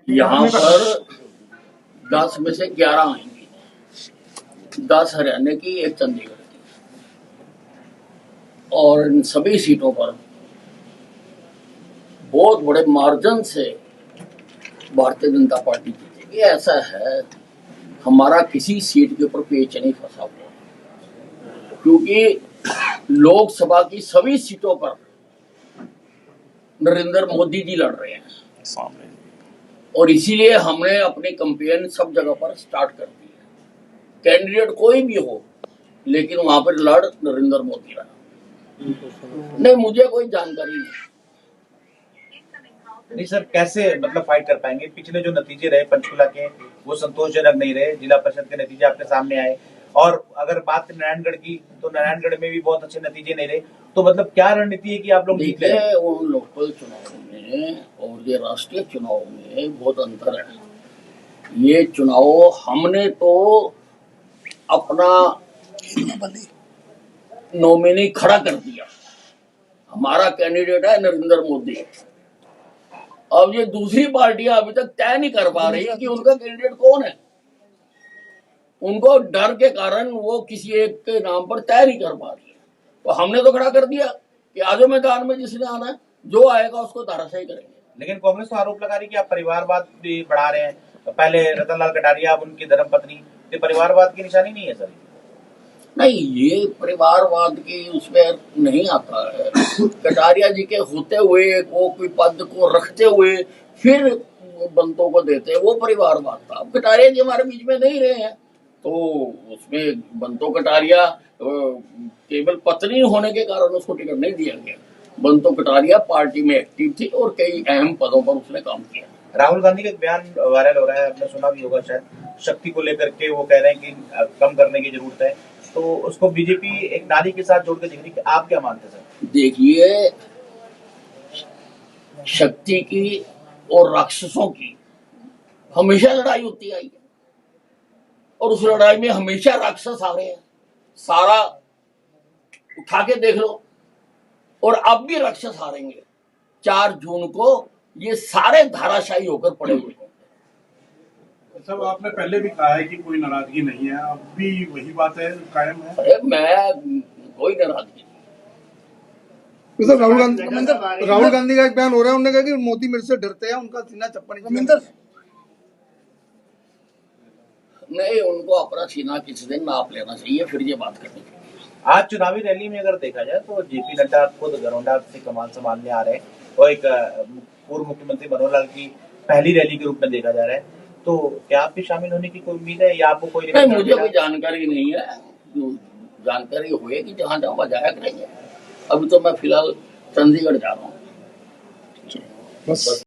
यहाँ पर 10 में से 11 आएंगी, 10 हरियाणा की, एक चंडीगढ़ की, और इन सभी सीटों पर बहुत बड़े मार्जिन से भारतीय जनता पार्टी जीतेगी। ऐसा है, हमारा किसी सीट के ऊपर पेच नहीं फंसा हुआ, क्योंकि लोकसभा की सभी सीटों पर नरेंद्र मोदी जी लड़ रहे हैं सामने, और इसीलिए हमने अपनी कैंपेन सब जगह पर स्टार्ट कर दी है। कैंडिडेट कोई भी हो, लेकिन वहां पर लड़ नरेंद्र मोदी रहा। नहीं, मुझे कोई जानकारी नहीं सर, कैसे मतलब फाइट कर पाएंगे? पिछले जो नतीजे रहे पंचकुला के, वो संतोषजनक नहीं रहे। जिला परिषद के नतीजे आपके सामने आए, और अगर बात करें नारायणगढ़ की, तो नारायणगढ़ में भी बहुत अच्छे नतीजे नहीं रहे। तो मतलब क्या रणनीति है कि आप लोग जीत रहे हैं? उन लोकल चुनाव में और ये राष्ट्रीय चुनाव में बहुत अंतर है। ये चुनाव हमने तो अपना नॉमिनी खड़ा कर दिया, हमारा कैंडिडेट है नरेंद्र मोदी। अब ये दूसरी पार्टियां अभी तक तय नहीं कर पा रही कि उनका कैंडिडेट कौन है। उनको डर के कारण वो किसी एक के नाम पर तय नहीं कर पा रही है। तो हमने तो खड़ा कर दिया कि आजो मैदान में जिसने आना है, जो आएगा उसको धराशायी करेंगे। लेकिन कांग्रेस तो आरोप लगा रही है कि आप परिवारवाद भी बढ़ा रहे हैं। तो पहले रतनलाल कटारिया, अब उनकी धर्मपत्नी, तो परिवारवाद की निशानी नहीं है सर? नहीं, ये परिवारवाद की उसमें नहीं आता है। कटारिया जी के होते हुए, वो कोई पद को रखते हुए फिर बंतों को देते, वो परिवारवाद था। अब कटारिया जी हमारे बीच में नहीं रहे हैं, तो उसमें बंतो कटारिया केवल पत्नी होने के कारण उसको टिकट नहीं दिया गया। बंतो कटारिया पार्टी में एक्टिव थी और कई अहम पदों पर उसने काम किया। राहुल गांधी का एक बयान वायरल हो रहा है, आपने सुना भी होगा शायद, शक्ति को लेकर के वो कह रहे हैं कि कम करने की जरूरत है। तो उसको बीजेपी एक नारी के साथ जोड़ के दिख रही है। आप क्या मानते हैं सर? देखिए, शक्ति की और राक्षसों की हमेशा लड़ाई होती आई है, और उस लड़ाई में हमेशा राक्षस आ रहे हैं। सारा उठा के देख लो, और अब भी राक्षस हारेंगे। 4 जून को ये सारे धाराशायी होकर पड़े हुए हैं। सब आपने पहले भी कहा है कि कोई नाराजगी नहीं है, अब भी वही बात है, कायम है? अरे मैं कोई नाराजगी नहीं। सर, राहुल गांधी का एक बयान हो रहा है, उन्होंने कहा कि मोदी मेरे से डरते हैं, उनका सीना चप्पा नहीं, उनको अपना सीना किसी दिन नाप लेना चाहिए, फिर ये बात करनी चाहिए। आज चुनावी रैली में अगर देखा जाए तो जेपी नड्डा खुद गरोंडा से कमान संभालने आ रहे हैं, और एक पूर्व मुख्यमंत्री मनोहर लाल की पहली रैली के रूप में देखा जा रहा है। तो क्या आप भी शामिल होने की कोई उम्मीद है, या आपको कोई? नहीं, मुझे कोई जानकारी नहीं है। जो जानकारी होएगी जहां जहां जाया करेंगे। अभी तो मैं फिलहाल चंडीगढ़ जा रहा हूँ। बस।